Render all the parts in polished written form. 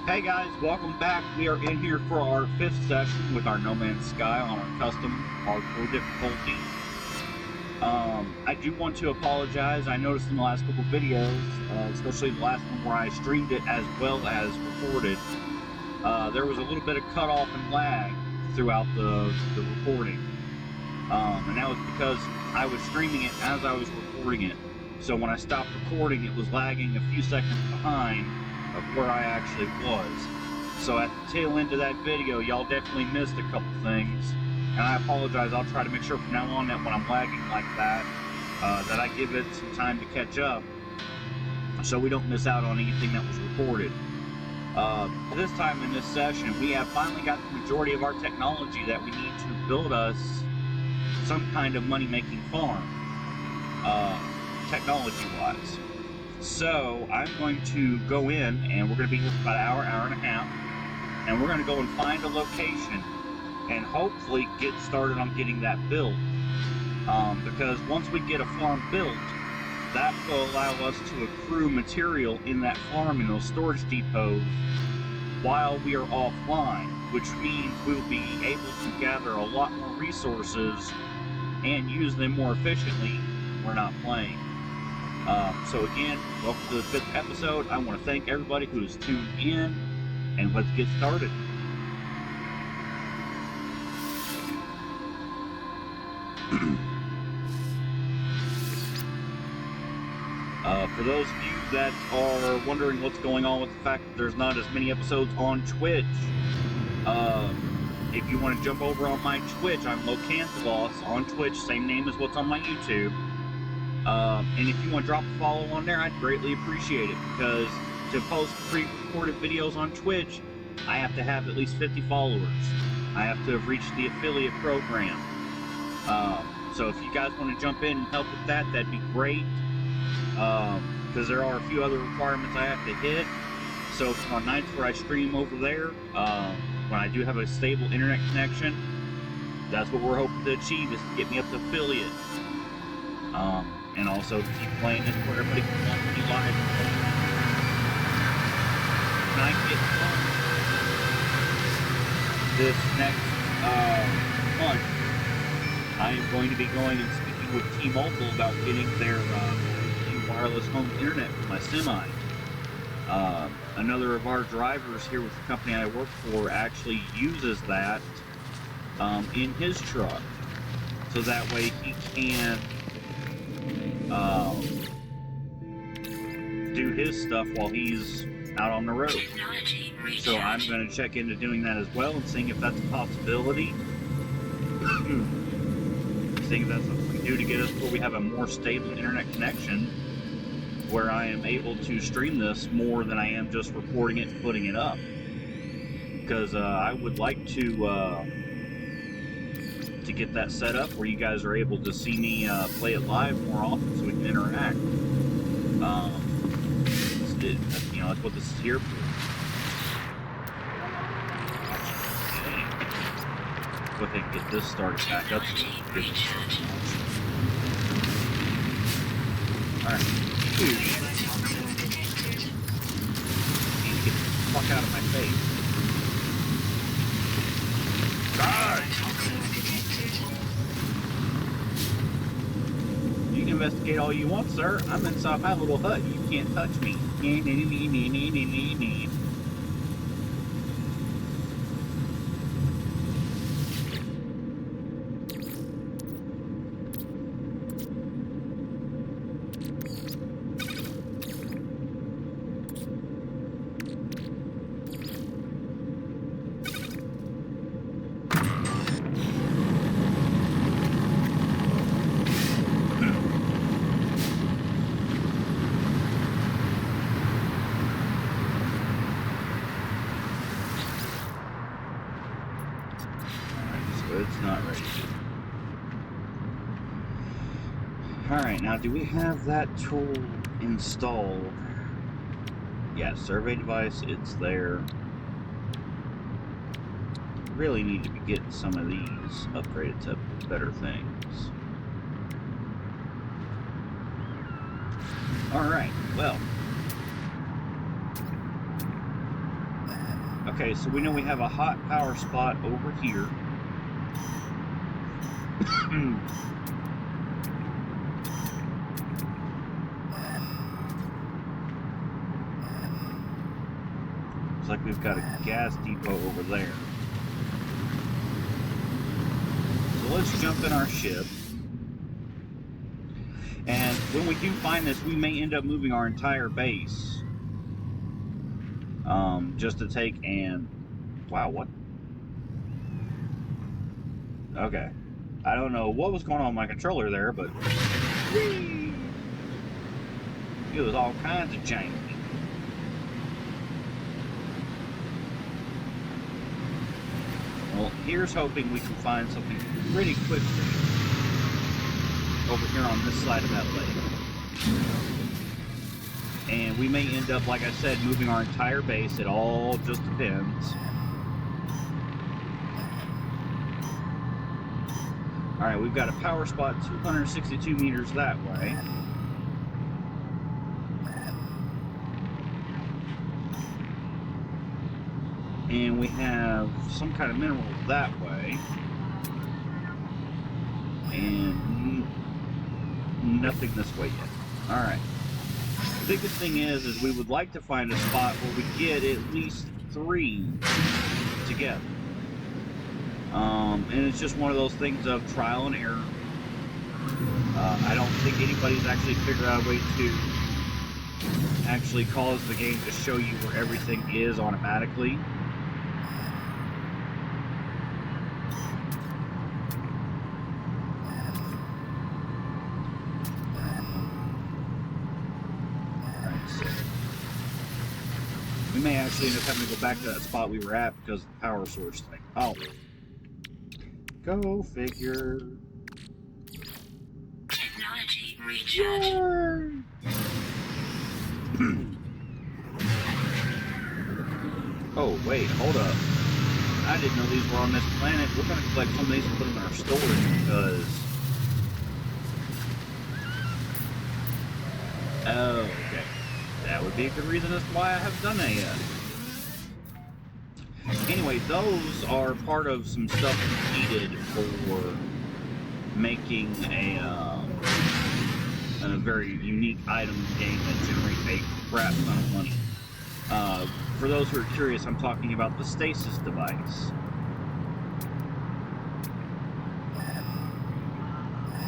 Hey guys, welcome back. We are in here for our 5th session with our No Man's Sky on our custom hardcore difficulty. I do want to apologize. I noticed in the last couple videos, especially the last one where I streamed it as well as recorded, there was a little bit of cutoff and lag throughout the recording. And that was because I was streaming it as I was recording it. So when I stopped recording, it was lagging a few seconds behind of where I actually was. So at the tail end of that video, y'all definitely missed a couple things, and I apologize. I'll try to make sure from now on that when I'm lagging like that, that I give it some time to catch up, so we don't miss out on anything that was recorded. This time in this session, we have finally got the majority of our technology that we need to build us some kind of money-making farm, technology-wise. So I'm going to go in, and we're going to be here for about an hour and a half, and we're going to go and find a location and hopefully get started on getting that built. Because once we get a farm built, that will allow us to accrue material in that farm in those storage depots while we are offline, which means we will be able to gather a lot more resources and use them more efficiently when we're not playing. So again, welcome to the 5th episode. I want to thank everybody who's tuned in, and let's get started. For those of you that are wondering what's going on with the fact that there's not as many episodes on Twitch, if you want to jump over on my Twitch, I'm Locanthalos on Twitch, same name as what's on my YouTube. And if you want to drop a follow on there, I'd greatly appreciate it, because to post pre-recorded videos on Twitch, I have to have at least 50 followers. I have to have reached the affiliate program. So if you guys want to jump in and help with that, that'd be great. Because there are a few other requirements I have to hit. So on nights where I stream over there, when I do have a stable internet connection, that's what we're hoping to achieve, is to get me up to affiliate. And also to keep playing this where everybody can watch me live. When I get home this next month, I am going to be going and speaking with T-Mobile about getting their wireless home internet for my semi. Another of our drivers here with the company I work for actually uses that in his truck, so that way he can do his stuff while he's out on the road. So I'm going to check into doing that as well and seeing if that's a possibility. Seeing if that's something we can do to get us where we have a more stable internet connection, where I am able to stream this more than I am just recording it and putting it up. Because I would like to get that set up where you guys are able to see me play it live more often so we can interact. You know, that's what this is here for. Okay. Go ahead and get this started back up. Alright. Dude. Need to get the fuck out of my face. Die! You can investigate all you want, sir. I'm inside my little hut. You can't touch me. It's not ready. Alright, now do we have that tool installed? Yeah, survey device, it's there. Really need to be getting some of these upgraded to better things. Alright, well. Okay, so we know we have a hot power spot over here. Looks like we've got a gas depot over there. So let's jump in our ship. And when we do find this, we may end up moving our entire base. Just to take and... Wow, what? Okay. I don't know what was going on with my controller there, but... Whee! It was all kinds of janky. Well, here's hoping we can find something pretty quickly over here on this side of that lake. And we may end up, like I said, moving our entire base. It all just depends. Alright, we've got a power spot 262 meters that way. And we have some kind of mineral that way. And nothing this way yet. Alright. The biggest thing is we would like to find a spot where we get at least 3 together. And it's just one of those things of trial and error. I don't think anybody's actually figured out a way to actually cause the game to show you where everything is automatically. We may actually end up having to go back to that spot we were at because of the power source thing. Oh. Go figure. Technology recharge. Oh, wait, hold up. I didn't know these were on this planet. We're going to collect some of these and put them in our storage because... Oh, okay. That would be a good reason as to why I haven't done that yet. Anyway, those are part of some stuff needed for making a very unique item in the game that generates a crap ton of money. For those who are curious, I'm talking about the stasis device.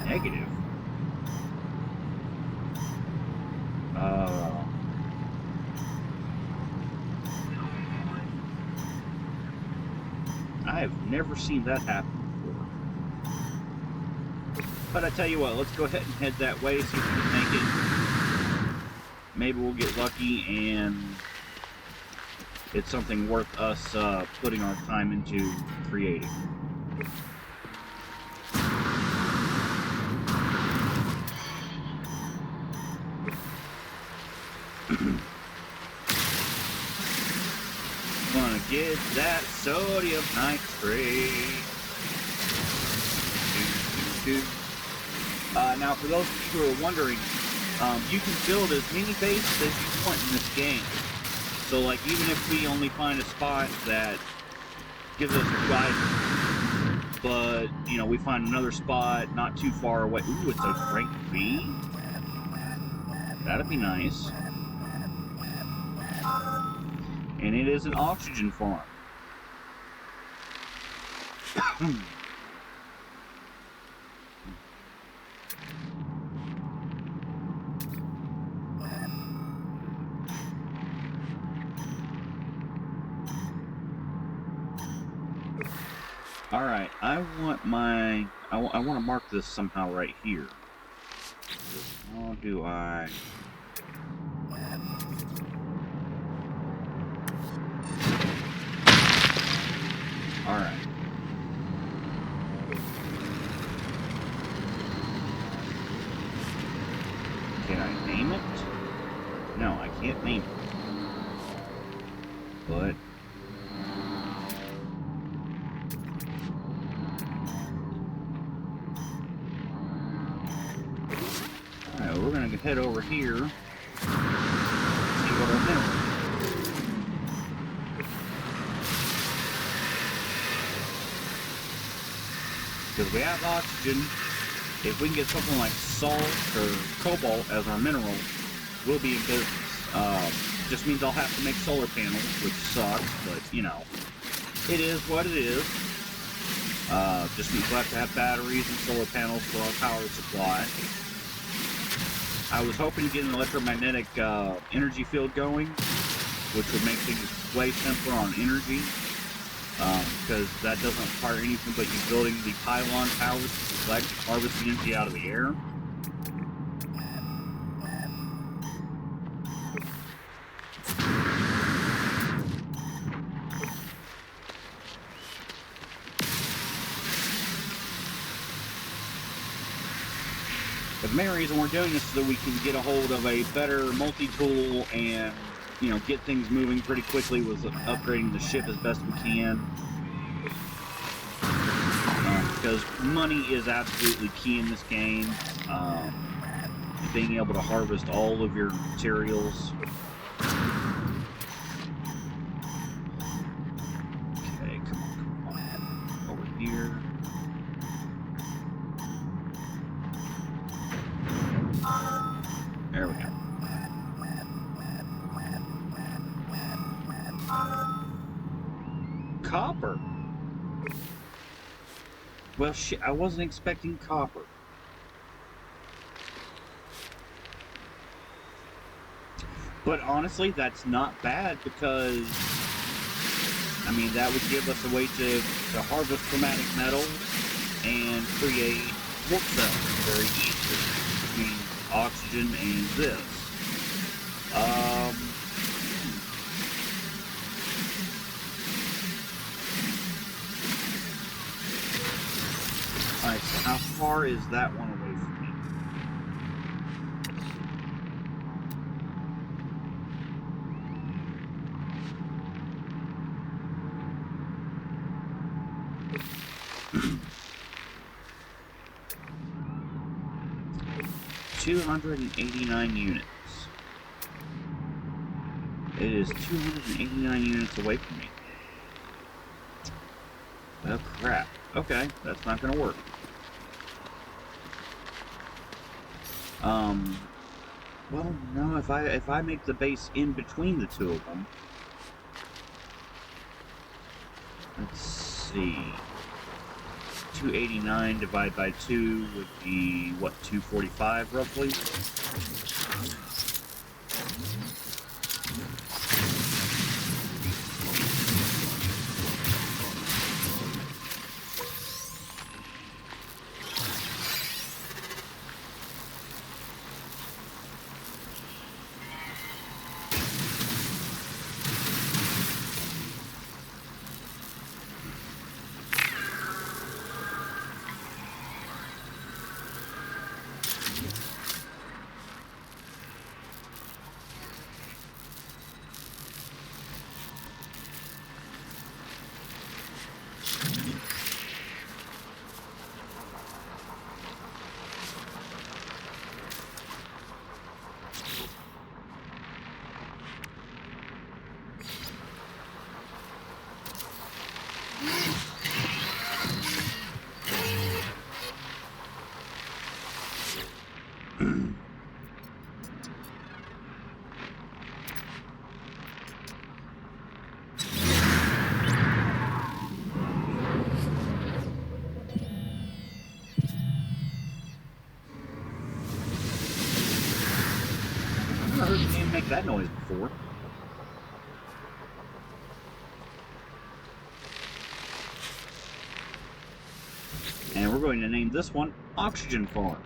Negative. I have never seen that happen before. But I tell you what, let's go ahead and head that way, see if we can make it. Maybe we'll get lucky and it's something worth us putting our time into creating. Gonna get that sodium nitrate. Now, for those of you who are wondering, you can build as many bases as you want in this game. So, like, even if we only find a spot that gives us 2 items, but, you know, we find another spot not too far away. Ooh, it's a rank B? That'd be nice. And it is an oxygen farm. Alright, I want to mark this somehow right here. How do I... Alright. Can I name it? No, I can't name it. But... Alright, we're gonna head over here. See what our mineral is. Because we have oxygen. If we can get something like salt or cobalt as our mineral, we'll be in business. Just means I'll have to make solar panels, which sucks, but you know, it is what it is. Just means we'll have to have batteries and solar panels for our power supply. I was hoping to get an electromagnetic energy field going, which would make things way simpler on energy, because that doesn't require anything but you building the pylon towers to harvest the energy out of the air. But the main reason we're doing this is so we can get a hold of a better multi-tool and, you know, get things moving pretty quickly with upgrading the ship as best we can. Because money is absolutely key in this game. Being able to harvest all of your materials. Okay, come on. Over here. There we go. Copper. Well, shit, I wasn't expecting copper. But honestly, that's not bad because, I mean, that would give us a way to harvest chromatic metal and create warp cells very easily between oxygen and this. Alright, so how far is that one away from me? $289 units. It is 289 units away from me. Oh crap. Okay, that's not gonna work. Well, no, if I make the base in between the two of them. Let's see. 289 divided by 2 would be, what, 245 roughly? I heard the game make that noise before. And we're going to name this one Oxygen Farm.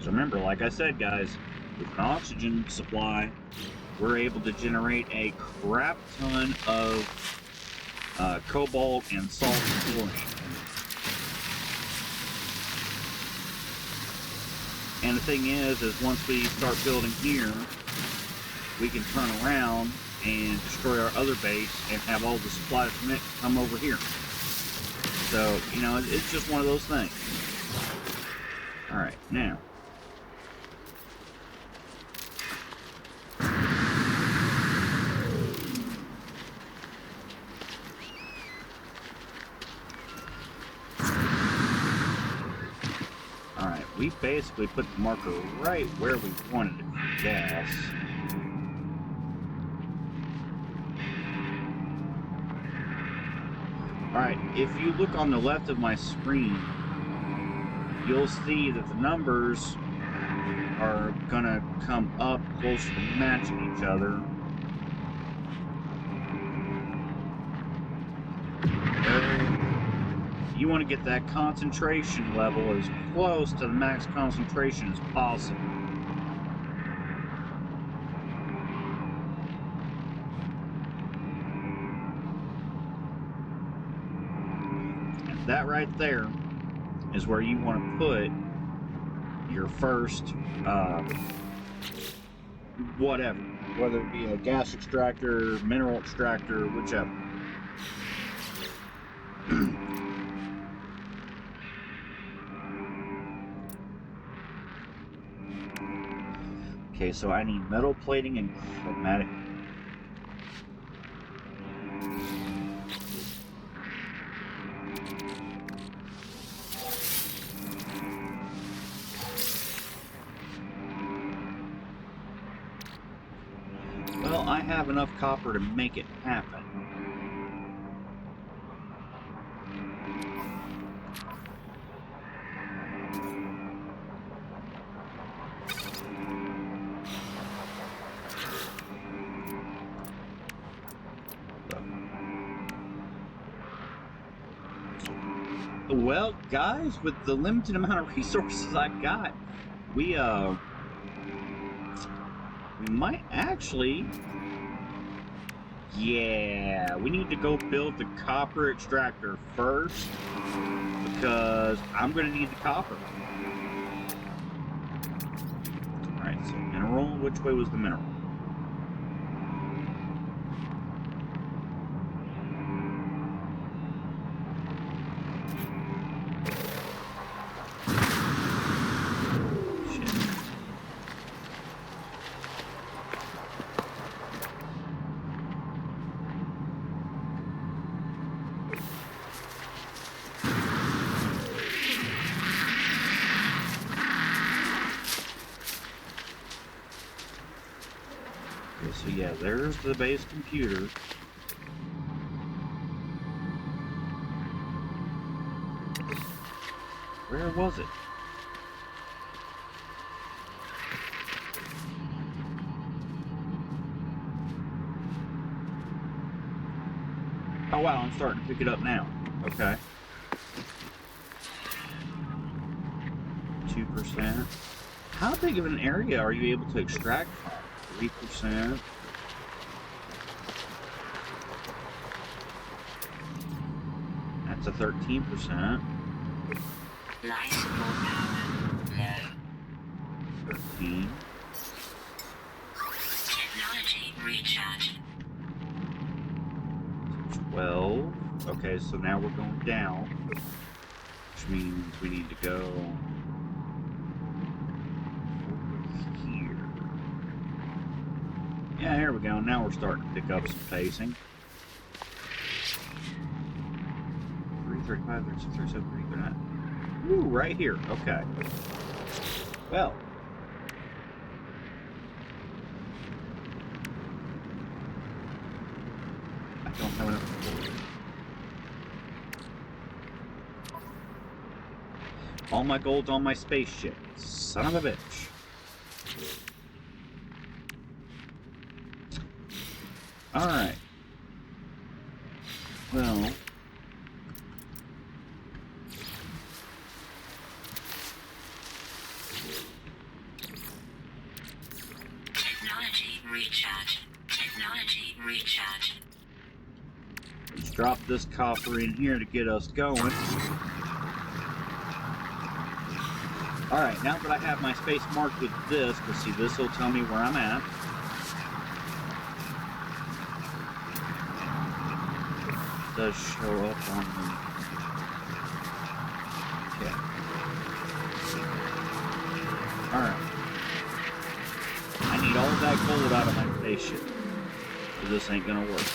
So remember, like I said, guys, with an oxygen supply, we're able to generate a crap ton of cobalt and salt and chlorine. And the thing is once we start building here, we can turn around and destroy our other base and have all the supplies from it come over here. So, you know, it's just one of those things. Alright, now. We basically put the marker right where we wanted it for gas. Alright, if you look on the left of my screen, you'll see that the numbers are gonna come up closer to matching each other. You want to get that concentration level as close to the max concentration as possible. And that right there is where you want to put your first whatever, whether it be a gas extractor, mineral extractor, whichever. Okay, so I need metal plating and chromatic. Well, I have enough copper to make it happen. Well, guys, with the limited amount of resources I got, we might actually, yeah, we need to go build the copper extractor first, because I'm going to need the copper. Alright, so mineral, which way was the mineral? So yeah, there's the base computer. Where was it? Oh wow, I'm starting to pick it up now. Okay. 2%. How big of an area are you able to extract from? 3%. That's a 13%. License power. 13. Technology recharge. 12. Okay, so now we're going down, which means we need to go here. Yeah, here we go. Now we're starting to pick up some pacing. 335, 36, 37, 39. Ooh, right here. Okay. Well. I don't have enough. All my gold's on my spaceship. Son of a bitch. Alright. Well. Technology recharge. Technology recharge. Let's drop this copper in here to get us going. Alright, now that I have my space marked with this, because see, this will tell me where I'm at. It does show up on the... Okay. Alright. I need all that gold out of my spaceship. So this ain't gonna work.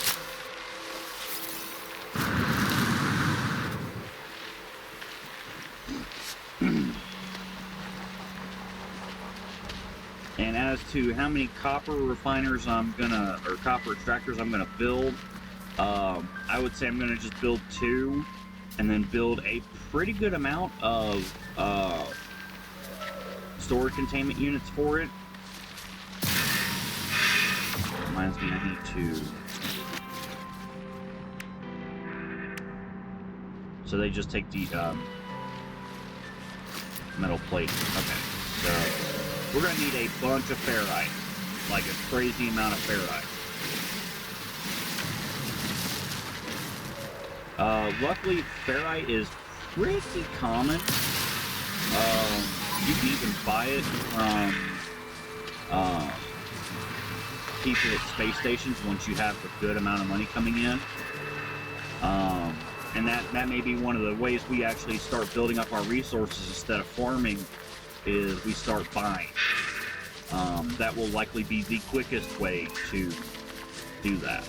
as to how many copper refiners or copper extractors I'm gonna build, I would say I'm gonna just build 2, and then build a pretty good amount of storage containment units for it. Reminds me, I need to. So they just take the metal plate. Okay, so we're gonna need a bunch of ferrite, like a crazy amount of ferrite. Luckily, ferrite is pretty common. You can even buy it from people at space stations once you have a good amount of money coming in. And that may be one of the ways we actually start building up our resources instead of farming, is we start buying. That will likely be the quickest way to do that.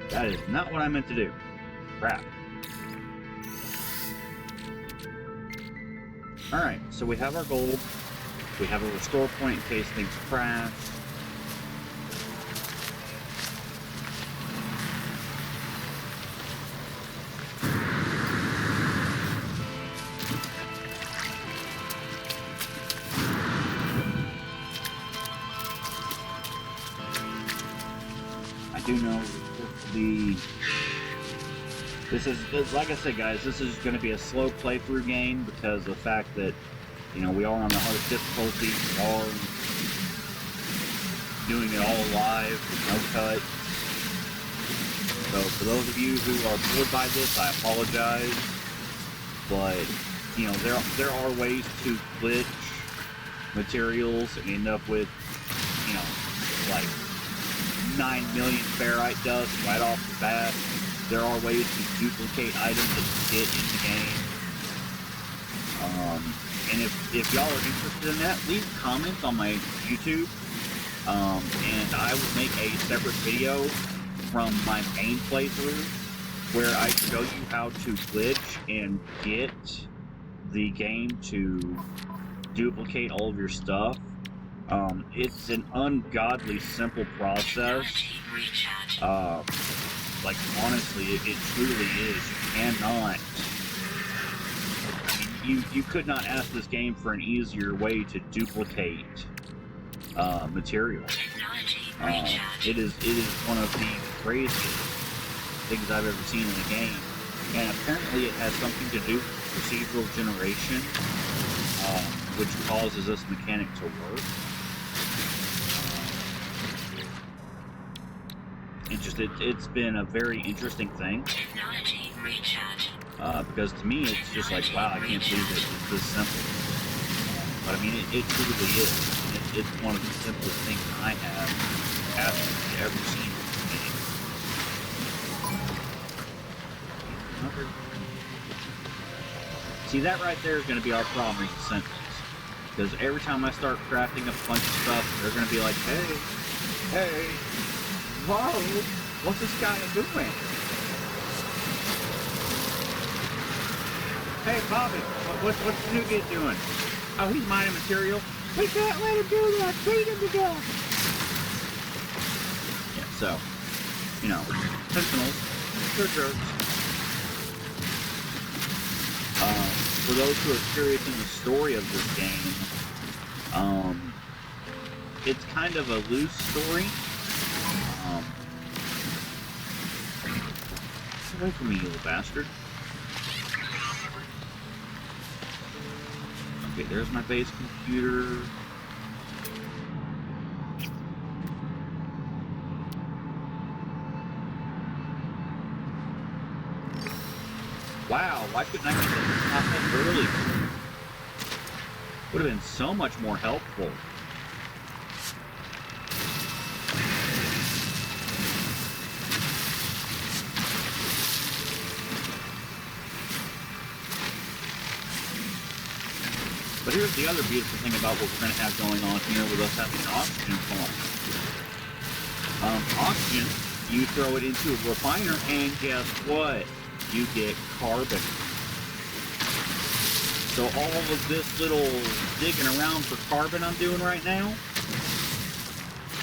That is not what I meant to do. Crap. Alright, so we have our gold. We have a restore point in case things crash. I do know this is, like I said, guys, this is going to be a slow playthrough game because of the fact that, you know, we are on the hardest difficulty. We are doing it all live, no cut. So for those of you who are bored by this, I apologize. But, you know, there are ways to glitch materials and end up with, you know, like 9 million ferrite dust right off the bat. There are ways to duplicate items that you get in the game. And if y'all are interested in that, leave comments on my YouTube. And I will make a separate video from my main playthrough where I show you how to glitch and get the game to duplicate all of your stuff. It's an ungodly simple process. Like, honestly, it truly is. You cannot. I mean, you could not ask this game for an easier way to duplicate material. It is one of the craziest things I've ever seen in a game, and apparently it has something to do with procedural generation, which causes this mechanic to work. It's been a very interesting thing. Because to me, it's just like, wow, I can't believe it's this simple. But I mean, it truly is. It's one of the simplest things I have absolutely ever seen in the game. See, that right there is going to be our problem with the sentence. Because every time I start crafting up a bunch of stuff, they're going to be like, hey, whoa, what's this guy doing? Hey, Bobby, what's the new kid doing? Oh, he's mining material. We can't let him do that. Beat him to death. Yeah, so, you know, Sentinels, they're jerks. For those who are curious in the story of this game, it's kind of a loose story. Get away from me, you little bastard. Okay, there's my base computer. Wow, why couldn't I get this pop up earlier? Would have been so much more helpful. But here's the other beautiful thing about what we're going to have going on here with us having an oxygen farm. Oxygen, you throw it into a refiner, and guess what? You get carbon. So all of this little digging around for carbon I'm doing right now,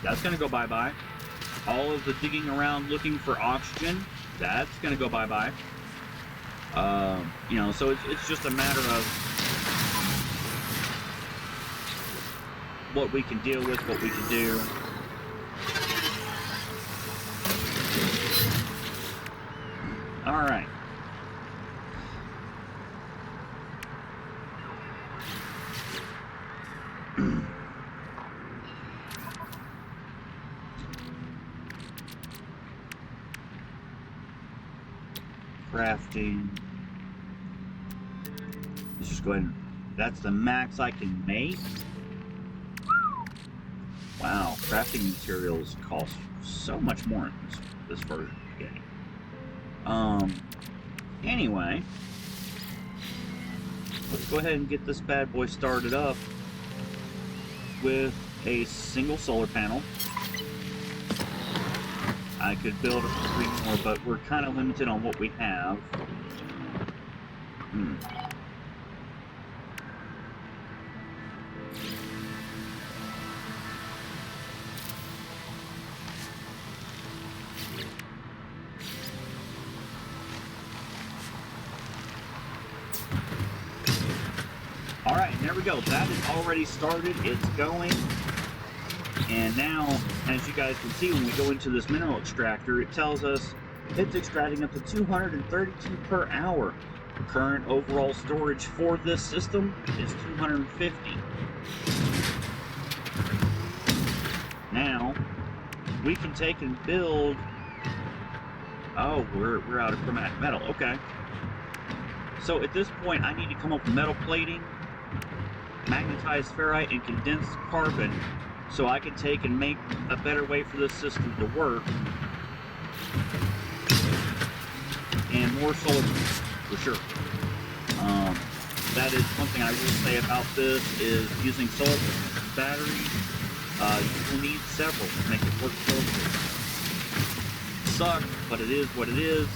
that's going to go bye-bye. All of the digging around looking for oxygen, that's going to go bye-bye. You know, so it's just a matter of what we can deal with, what we can do. All right. Crafting. Let's just go ahead and, that's the max I can make. Wow, crafting materials cost so much more in this version of the game. Anyway, let's go ahead and get this bad boy started up with a single solar panel. I could build 3 more, but we're kind of limited on what we have. Alright, and there we go. That is already started. It's going. And now, as you guys can see, when we go into this mineral extractor, it tells us it's extracting up to 232 per hour. The current overall storage for this system is 250. Now, we can take and build... Oh, we're out of chromatic metal. Okay. So at this point, I need to come up with metal plating, magnetized ferrite, and condensed carbon, so I can take and make a better way for this system to work. And more solar, for sure. That is one thing I will say about this, is using solar batteries, you will need several to make it work perfectly. Sucks, but it is what it is.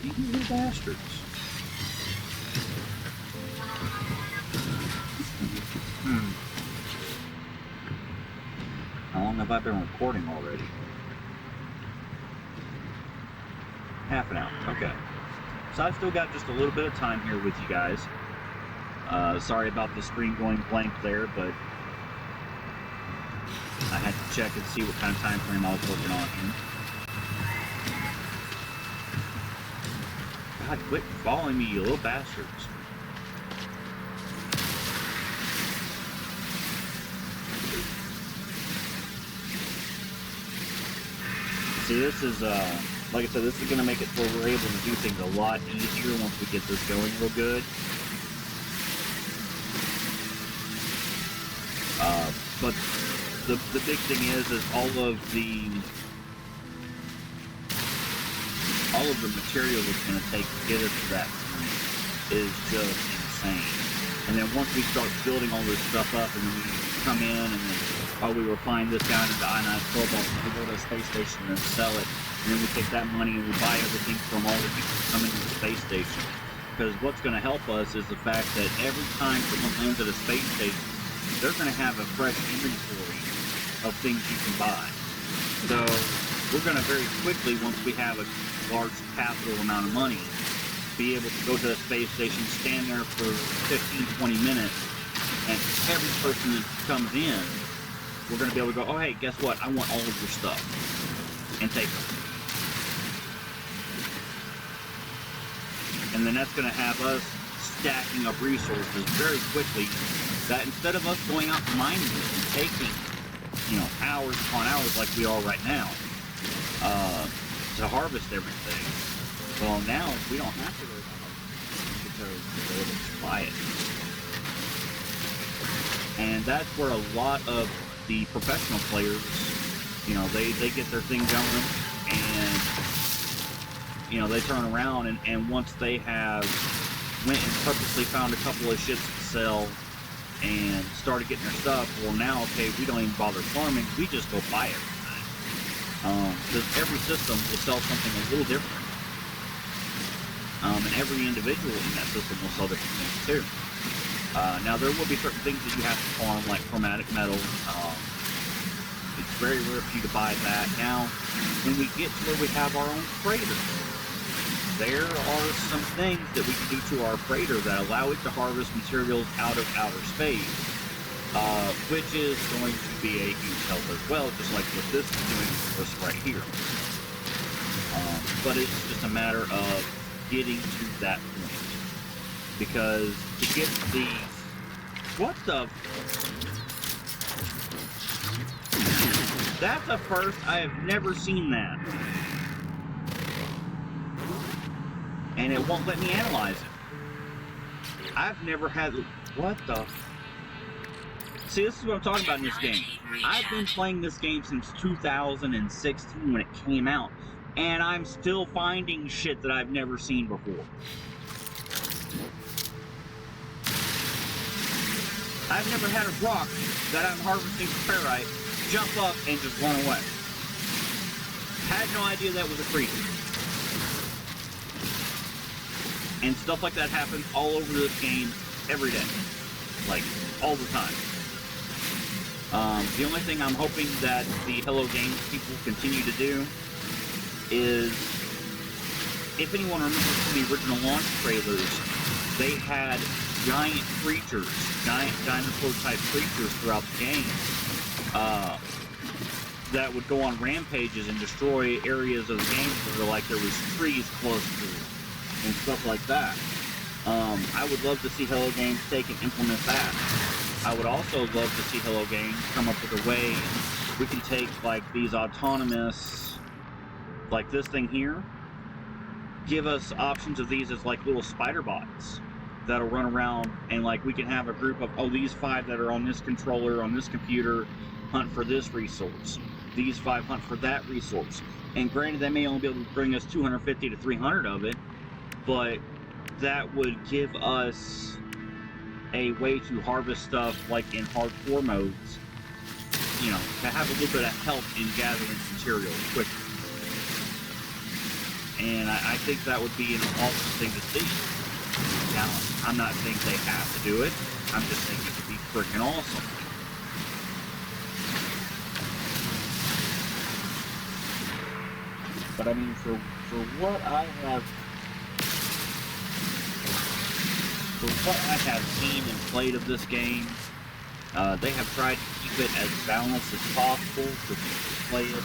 You little bastards. How long have I been recording already? Half an hour. Okay. So I've still got just a little bit of time here with you guys. Sorry about the screen going blank there, but I had to check and see what kind of time frame I was working on here. God, quit following me, you little bastards. See, this is, like I said, this is going to make it where we're able to do things a lot easier once we get this going real good. But the big thing is all of the material it's going to take to get us to that point is just insane. And then once we start building all this stuff up, and then we come in and then, we refine this down into ionized cobalt, and we go to a space station and sell it, and then we take that money and we buy everything from all the people coming to the space station. Because what's going to help us is the fact that every time someone lands at a space station, they're going to have a fresh inventory of things you can buy. So we're going to very quickly, once we have a large capital amount of money, be able to go to the space station, stand there for 15, 20 minutes, and every person that comes in, we're going to be able to go, oh, hey, guess what? I want all of your stuff. And take them. And then that's going to have us stacking up resources very quickly, that instead of us going out and mining and taking, hours upon hours like we are right now, to harvest everything, well, now we don't have to worry about it because we're able to buy it. And that's where a lot of the professional players, they get their thing going, and they turn around, and once they have went and purposely found a couple of ships to sell and started getting their stuff, well, now, okay, we don't even bother farming, we just go buy everything. Because every system will sell something a little different. And every individual in that system will sell different things too. Now, there will be certain things that you have to farm, like chromatic metal. It's very rare for you to buy that. Now, when we get to where we have our own freighter, there are some things that we can do to our freighter that allow it to harvest materials out of outer space, which is going to be a huge help as well, just like what this is doing for us right here. But it's just a matter of getting to that point. Because to get these... What the... That's a first. I have never seen that. And it won't let me analyze it. I've never had... What the... See, this is what I'm talking about in this game. I've been playing this game since 2016 when it came out. And I'm still finding shit that I've never seen before. I've never had a rock that I'm harvesting for ferrite jump up and just run away. Had no idea that was a creature. And stuff like that happens all over this game every day. Like, all the time. The only thing I'm hoping that the Hello Games people continue to do is, if anyone remembers from the original launch trailers, they had giant creatures, giant dinosaur-type creatures throughout the game that would go on rampages and destroy areas of the game where, like, there was trees close to it and stuff like that. I would love to see Hello Games take and implement that. I would also love to see Hello Games come up with a way we can take, like, these autonomous, like this thing here, give us options of these as, like, little spider bots that'll run around, and, like, we can have a group of, oh, these 5 that are on this controller, on this computer, hunt for this resource. These 5 hunt for that resource. And granted, they may only be able to bring us 250 to 300 of it, but that would give us a way to harvest stuff, like in hardcore modes, to have a little bit of help in gathering materials quicker. And I think that would be an awesome thing to see. Now, I'm not saying they have to do it, I'm just saying it would be freaking awesome. But I mean, for what I have seen and played of this game, they have tried to keep it as balanced as possible for people to play it.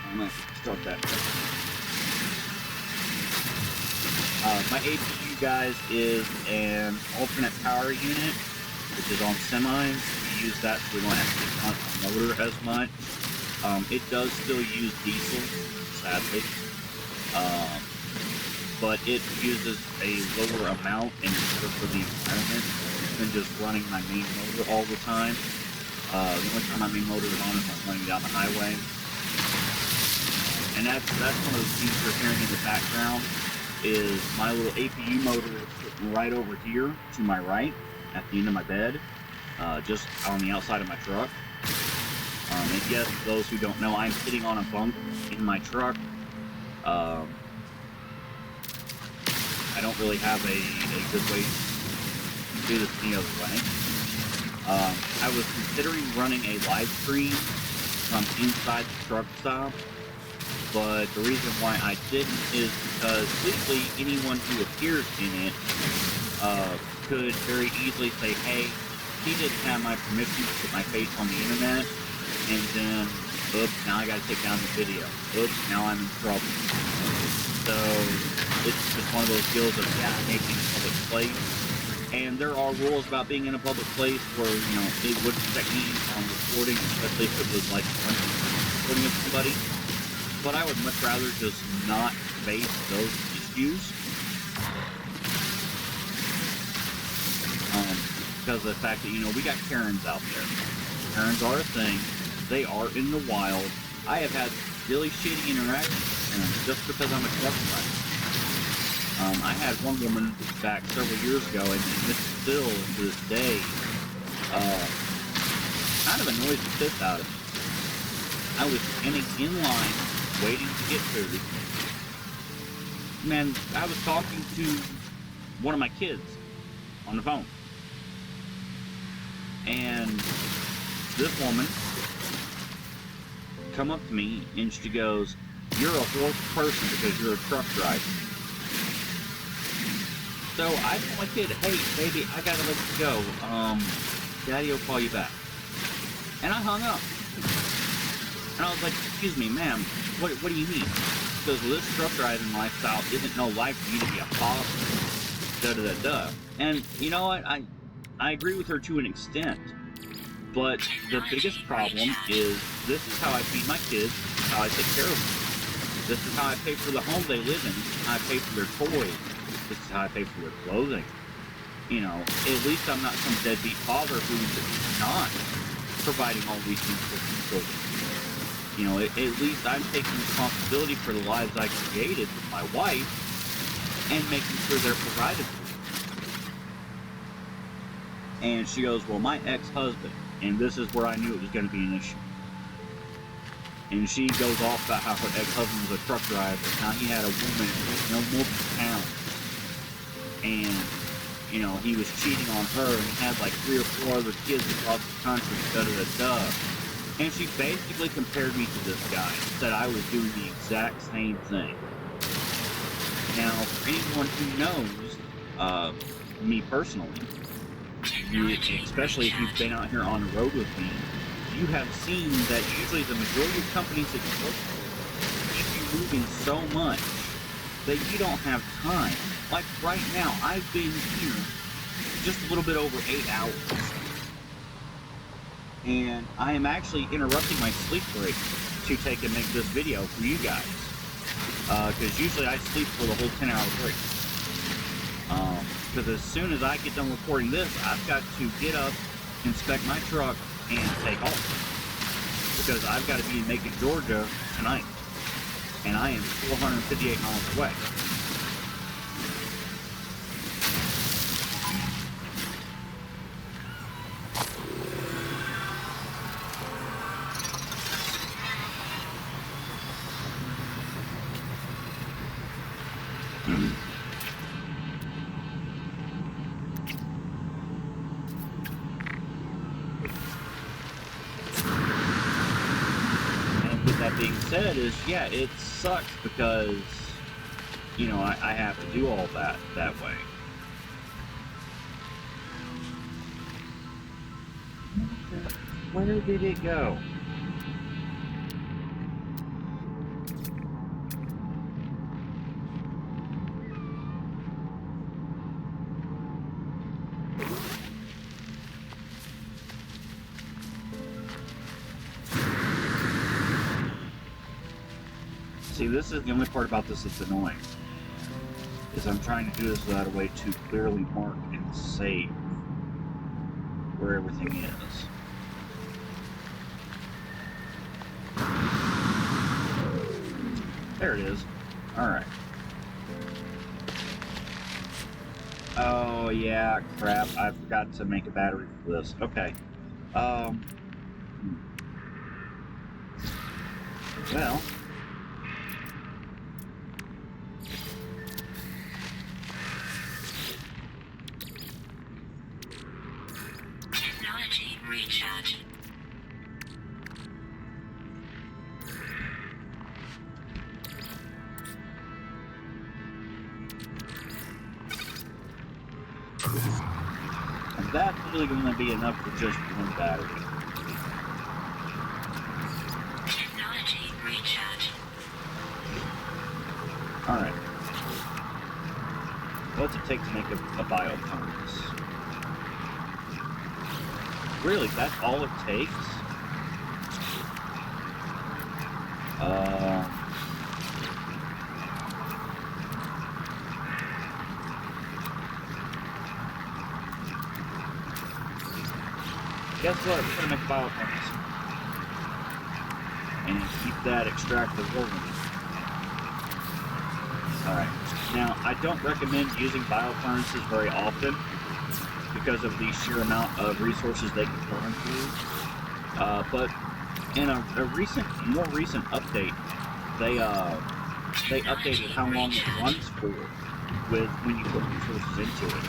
I'm going to start that. My APU, guys, is an alternate power unit, which is on semis. We use that so we don't have to hunt the motor as much. It does still use diesel, sadly, but it uses a lower amount in order for the environment than just running my main motor all the time. The only time my main motor is on is when I'm running down the highway. And that's one of the things you're hearing in the background is my little APU motor is sitting right over here to my right at the end of my bed, just on the outside of my truck. And yes, those who don't know, I'm sitting on a bunk in my truck. I don't really have a good way to do this any other way. I was considering running a live stream from inside the truck stop, but the reason why I didn't is because legally anyone who appears in it could very easily say, hey, he didn't have my permission to put my face on the internet, and then, oops, now I gotta take down the video. Oops, now I'm in trouble. So, it's just one of those deals of, yeah, making a public place. And there are rules about being in a public place where, you know, they would protect me on recording, especially if it was like recording of somebody. But I would much rather just not face those issues. Because of the fact that, you know, we got Karens out there. Karens are a thing. They are in the wild. I have had really shitty interactions with them just because I'm a truck driver. I had one woman back several years ago, and this still, to this day, kind of annoys the piss out of me. I was standing in line, waiting to get food. Man, I was talking to one of my kids on the phone. And this woman come up to me and she goes, "You're a horrible person because you're a truck driver." So I told my kid, "Hey, baby, I gotta let you go. Daddy will call you back." And I hung up. And I was like, "Excuse me, ma'am, what do you mean?" Because this truck driving lifestyle isn't no life for you to be a father. Da-da-da-da. And you know what? I agree with her to an extent. But the biggest problem is this is how I feed my kids, this is how I take care of them. This is how I pay for the home they live in, this is how I pay for their toys, this is how I pay for their clothing. You know, at least I'm not some deadbeat father who's not providing all these things for the children. You know, at least I'm taking responsibility for the lives I created with my wife and making sure they're provided for. And she goes, "Well, my ex-husband," and this is where I knew it was going to be an issue. And she goes off about how her ex-husband was a truck driver. Now he had a woman, you know, multiple pounds. And, you know, he was cheating on her and he had like 3 or 4 other kids across the country, da-da-da-da. And she basically compared me to this guy, said I was doing the exact same thing. Now, for anyone who knows me personally, especially if you've been out here on the road with me, you have seen that usually the majority of companies that you work for keep you moving so much that you don't have time. Like right now, I've been here just a little bit over 8 hours. And I am actually interrupting my sleep break to take and make this video for you guys. Because usually I sleep for the whole 10-hour break. Because as soon as I get done recording this, I've got to get up, inspect my truck, and take off. Because I've got to be in Macon, Georgia tonight. And I am 458 miles away. Being said is, yeah, it sucks because, you know, I have to do all that way. Where did it go? See, this is the only part about this that's annoying, is I'm trying to do this without a way to clearly mark and save where everything is. There it is. Alright. Oh, yeah, crap. I forgot to make a battery for this. Okay. Hmm. Well. Technology recharge. And that's really going to be enough for just one battery. Technology recharge. Alright. What's it take to make a biofurnace? Really, that's all it takes? Guess what? We're gonna make a biofurnace. And keep that extractor rolling. Alright. Now, I don't recommend using biofurnaces very often because of the sheer amount of resources they can burn through. But in a more recent update, they updated how long it runs for with when you put resources into it.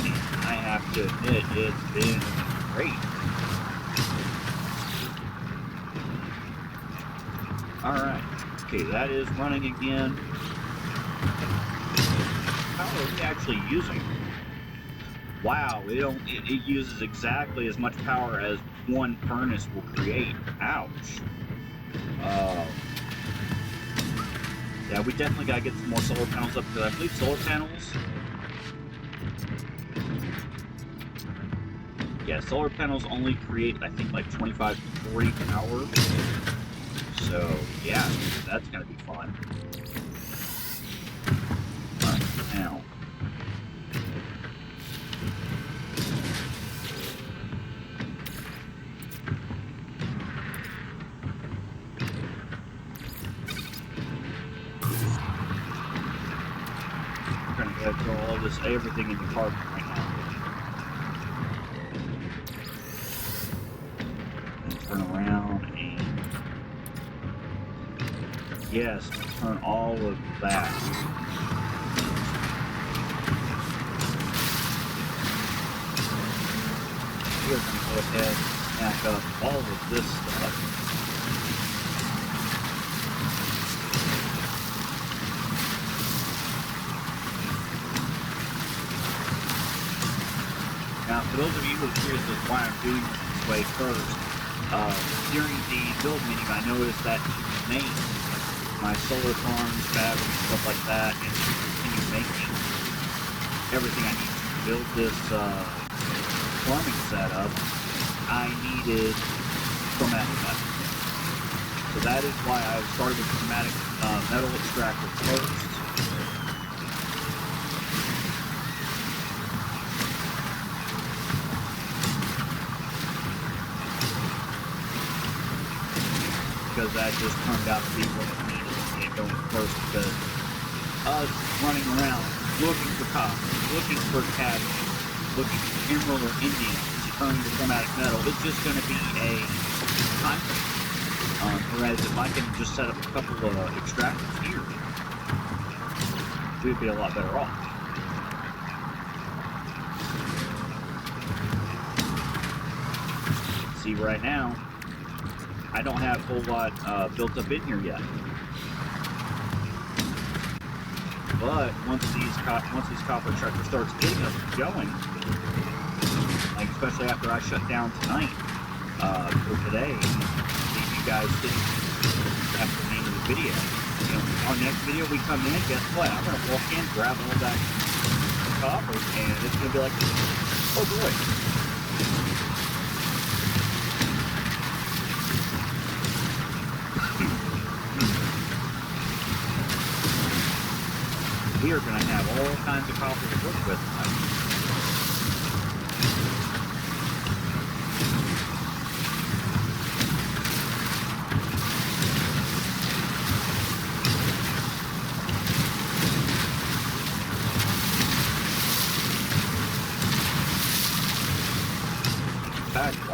And I have to admit, it's been great. Alright. Okay, that is running again. How are we actually using? Wow, it uses exactly as much power as one furnace will create. Ouch. Yeah, we definitely gotta get some more solar panels up, because I believe solar panels... Yeah, solar panels only create, I think, like 25 to 40 power. So, yeah, that's gonna be fun. Alright, now... We're gonna go throw all this, everything in the carbon right now. And turn around and... Yes, turn all of that. We're going to go ahead and snap up all of this stuff. Now, for those of you who are curious as to why I'm doing it this way first, during the build menu, I noticed that to make my solar farms, batteries, stuff like that, and to continue making everything I need to build this farming setup, I needed chromatic metal. So that is why I started with chromatic metal extractor first. Because that just turned out to be what it needed to get going first, because us running around looking for copper, looking for cabbage, looking for emerald or indium to turn to chromatic metal, it's just going to be a time thing. Whereas if I can just set up a couple of extractors here, we'd be a lot better off. See, right now, I don't have a whole lot built up in here yet. But once these copper extractors starts getting us going, like especially after I shut down tonight for today, leave you guys sitting after the end of the video. You know, our next video we come in, guess what? I'm gonna walk in, grab all that copper, and it's gonna be like, oh boy. We are going to have all kinds of copper to work with tonight.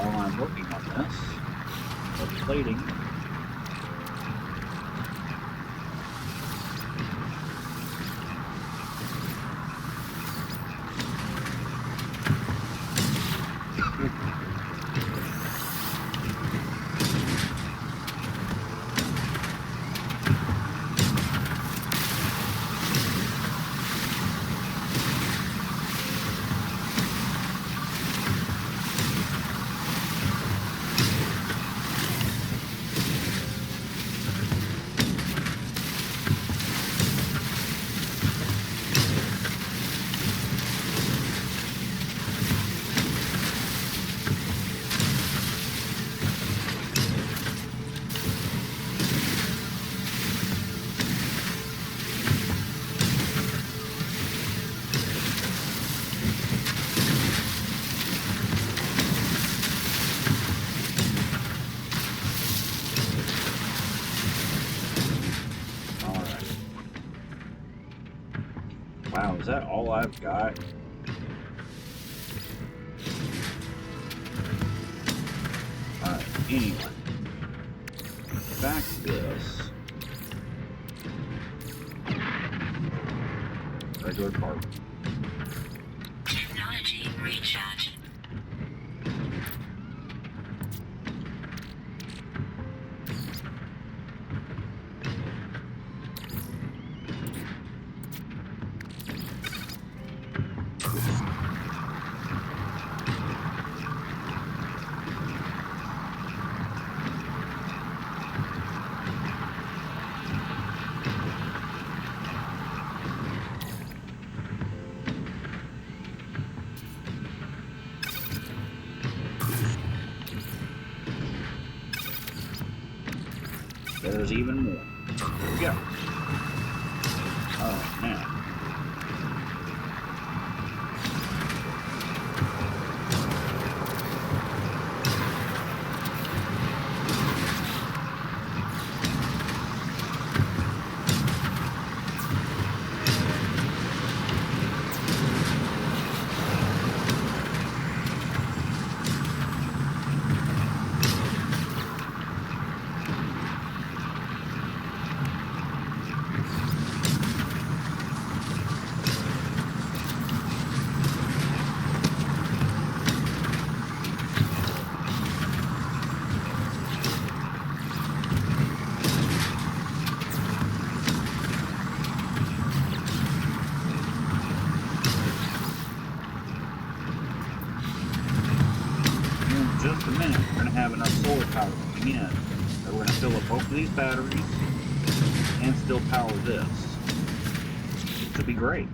while I'm working on this, the plating. Wow, is that all I've got? Alright, anyway. Back to this. Regular part. Technology recharge. There's even more. Here we go. Oh, now. Just a minute, we're going to have enough solar power coming in that we're going to fill up both of these batteries and still power this. Which would be great.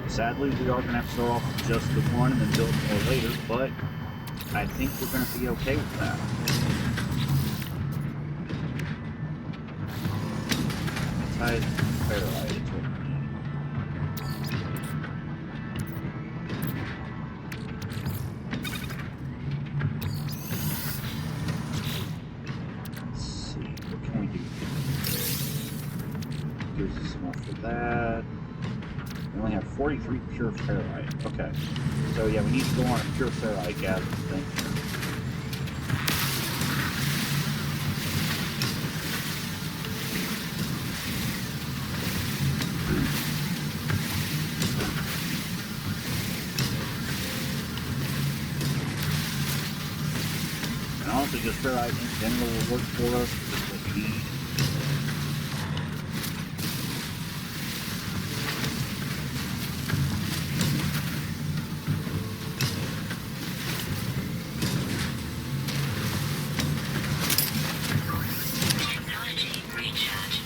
Sadly, we are going to have to start off with just the one and then build more later, but I think we're going to be okay with that. Tied ferrite is what we need. Let's see, what can we do? Gives us enough for that. We only have 43 pure ferrite. Okay. So yeah, we need to go on a pure ferrite gathering thing here. And honestly, just ferrite in general will work for us. Just what we need. Technology recharge.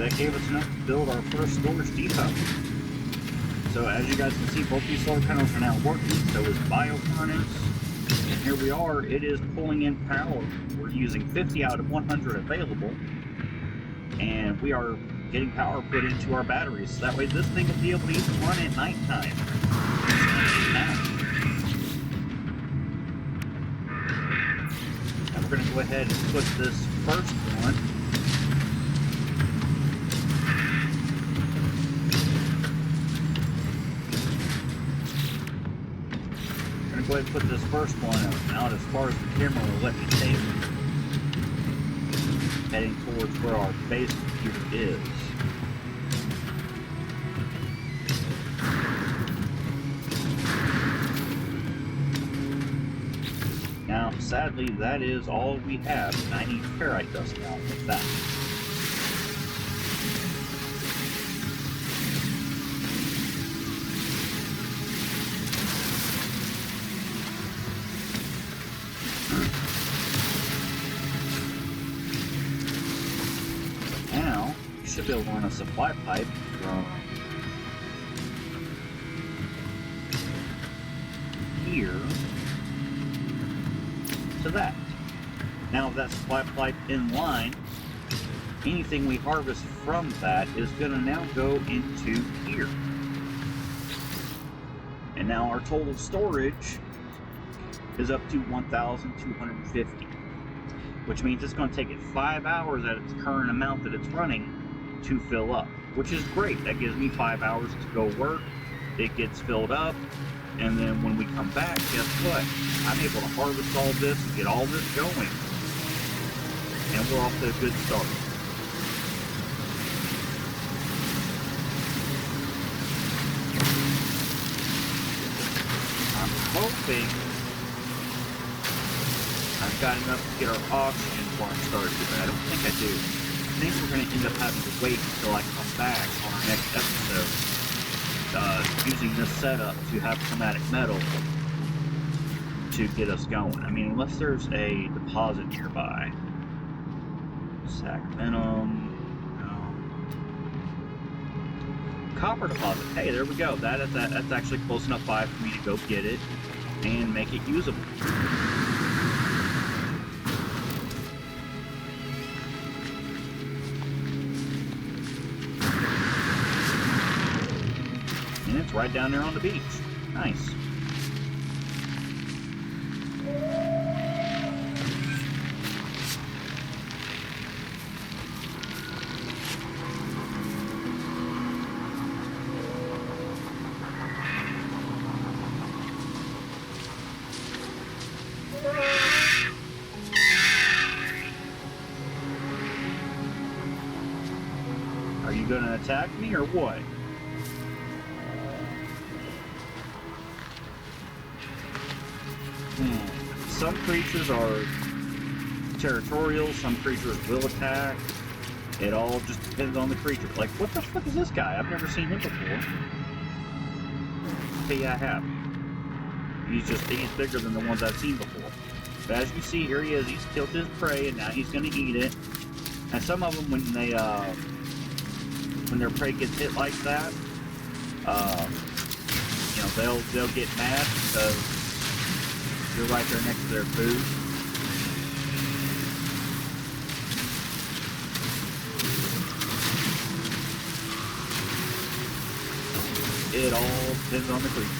that gave us enough to build our first storage depot. So as you guys can see, both these solar panels are now working, so is bio furnace. And here we are, it is pulling in power. We're using 50 out of 100 available. And we are getting power put into our batteries. So that way this thing will be able to even run at nighttime. And we're going to go ahead and put this first one go ahead and put this first one out as far as the camera will let me take it, heading towards where our base computer is. Now, sadly, that is all we have, and I need ferrite dust now with that. Should be able to run a supply pipe from here to that. Now with that supply pipe in line, anything we harvest from that is going to now go into here. And now our total storage is up to 1,250, which means it's going to take it 5 hours at its current amount that it's running to fill up, which is great. That gives me 5 hours to go work. It gets filled up, and then when we come back, guess what? I'm able to harvest all this and get all this going, and we're off to a good start. I'm hoping I've got enough to get our oxygen farm started. I don't think I do. I think we're going to end up having to wait until I come back on our next episode, using this setup to have chromatic metal to get us going. I mean, unless there's a deposit nearby. Sacramento. No. Copper deposit. Hey, there we go. That's actually close enough by for me to go get it and make it usable. And it's right down there on the beach. Nice. Are you gonna attack me or what? Some creatures are territorial, some creatures will attack. It all just depends on the creature. Like, what the fuck is this guy? I've never seen him before. Okay, yeah, I have. He's bigger than the ones I've seen before. But as you see, here he is. He's killed his prey, and now he's going to eat it. And some of them, when their prey gets hit like that, you know, they'll get mad because you're right there next to their food. It all depends on the creature.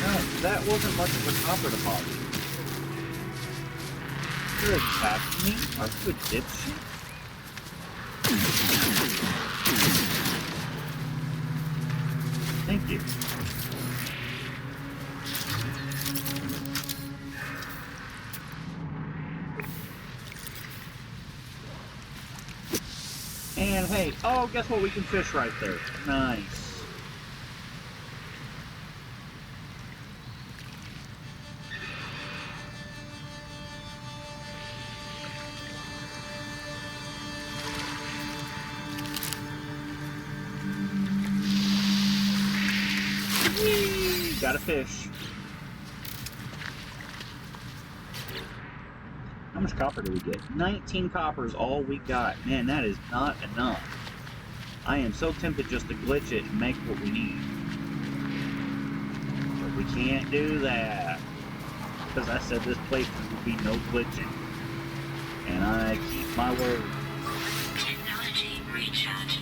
No, that wasn't much of a copper deposit. You're attacking me? Are you a dipshit? Thank you. And hey, oh, guess what? We can fish right there. Nice. got a fish. How much copper do we get? 19 copper is all we got. Man, that is not enough. I am so tempted just to glitch it and make what we need. But we can't do that. Because I said this playthrough will be no glitching. And I keep my word. Technology recharge.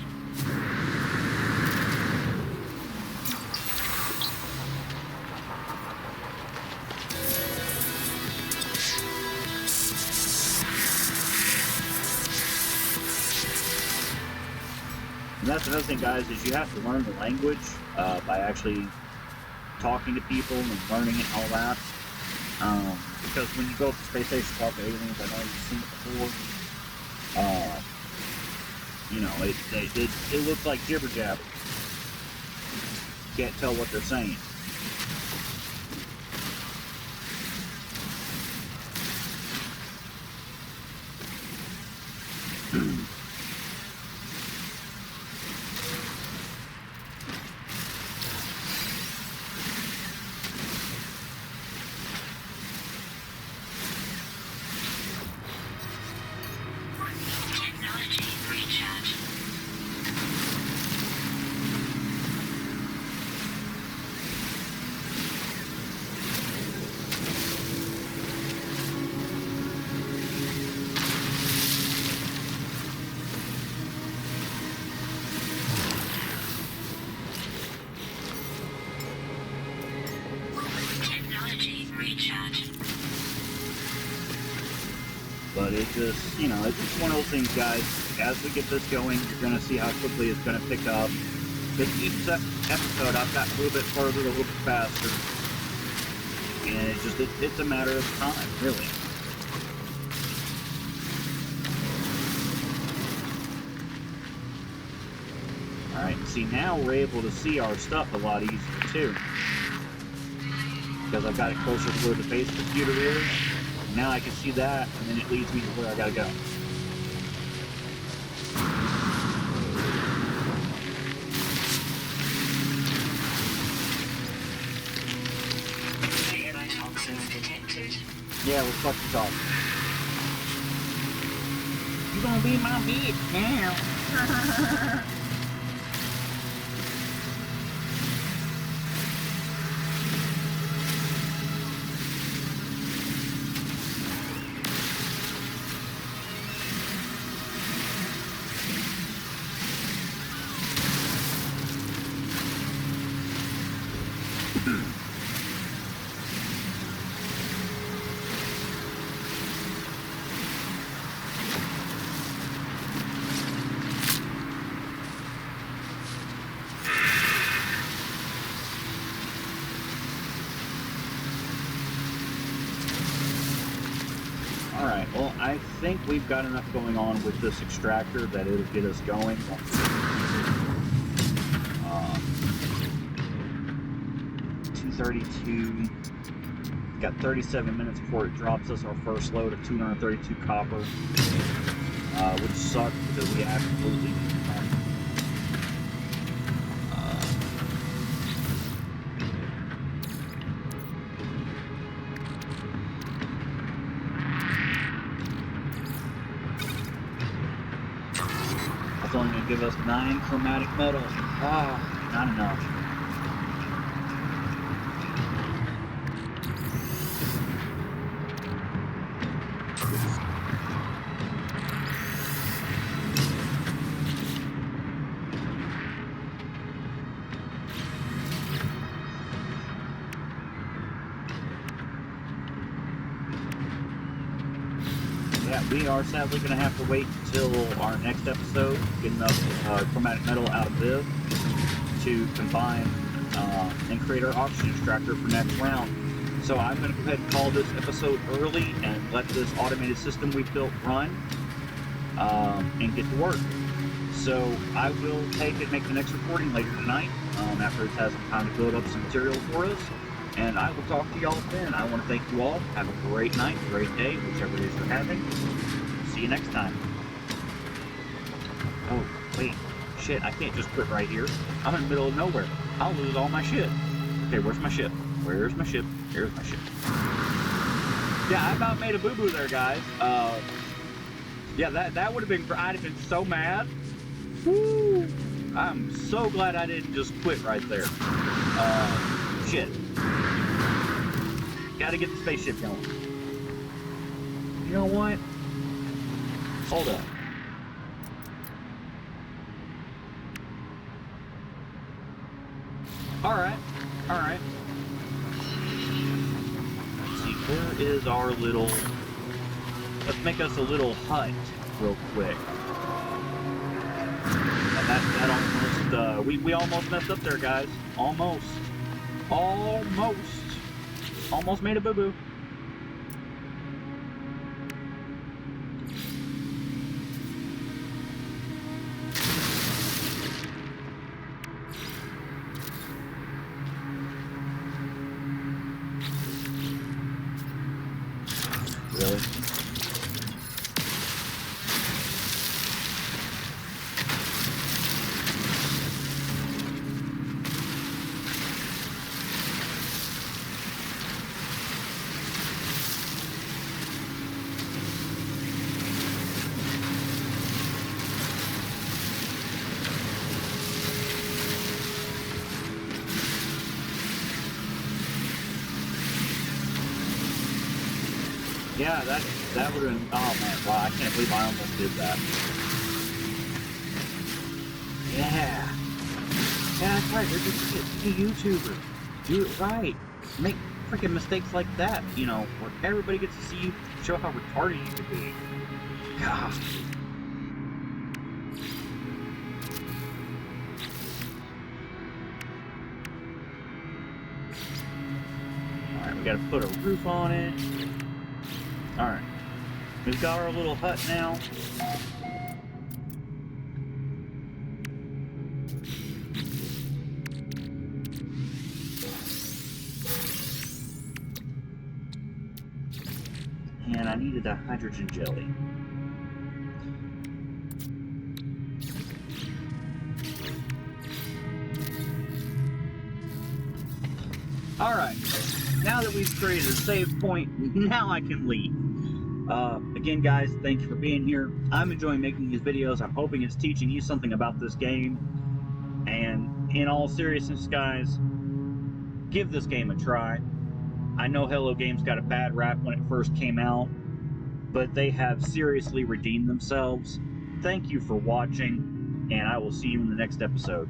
And that's another thing, guys, is you have to learn the language by actually talking to people and learning it and all that. Because when you go up to space station and talk to aliens, I know you've seen it before. You know, it looks like jibber jabber. Can't tell what they're saying. Technology recharge. Technology recharge. But it just, you know, it's just one of those things, guys. As we get this going, you're going to see how quickly it's going to pick up. But each episode, I've gotten a little bit further, a little bit faster. And it's just, it's a matter of time, really. Alright, see, now we're able to see our stuff a lot easier, too. Because I've got it closer to where the base computer is. Now I can see that, and then it leads me to where I gotta go. Toxins detected. Yeah, we're fucking talking. You gonna be my bitch now. Alright, well, I think we've got enough going on with this extractor that it'll get us going. 232. Got 37 minutes before it drops us our first load of 232 copper. Which sucks because we absolutely need the money. That's only going to give us 9 chromatic metal. Ah, not enough. Yeah, we are sadly going to have to wait until our next episode, get enough chromatic metal out of Viv to combine and create our oxygen extractor for next round. So I'm going to go ahead and call this episode early and let this automated system we built run and get to work. So I will take and make the next recording later tonight after it's had some time to build up some material for us. And I will talk to y'all then. I want to thank you all. Have a great night, great day, whichever it is you're having. See you next time. Oh, wait. Shit, I can't just quit right here. I'm in the middle of nowhere. I'll lose all my shit. Okay, where's my ship? Where's my ship? Here's my ship. Yeah, I about made a boo-boo there, guys. Yeah, that would have been... I'd have been so mad. Woo! I'm so glad I didn't just quit right there. Shit. Gotta get the spaceship going. You know what? Hold up. Alright. Alright. Let's see, where is our little... Let's make us a little hut real quick. And that almost, we almost messed up there, guys. Almost. Almost made a boo-boo. Really? Yeah, that would have been... Oh, man. Wow, I can't believe I almost did that. Yeah. Yeah, that's right. They're just a YouTuber. Do it right. Make freaking mistakes like that, you know, where everybody gets to see you show how retarded you can be. God. Alright, we gotta put a roof on it. Alright. We've got our little hut now. And I needed a hydrogen jelly. Alright. Now that we've created a save point, now I can leave. Again, guys, thank you for being here. I'm enjoying making these videos. I'm hoping it's teaching you something about this game. And in all seriousness, guys, give this game a try. I know Hello Games got a bad rap when it first came out, but they have seriously redeemed themselves. Thank you for watching, and I will see you in the next episode.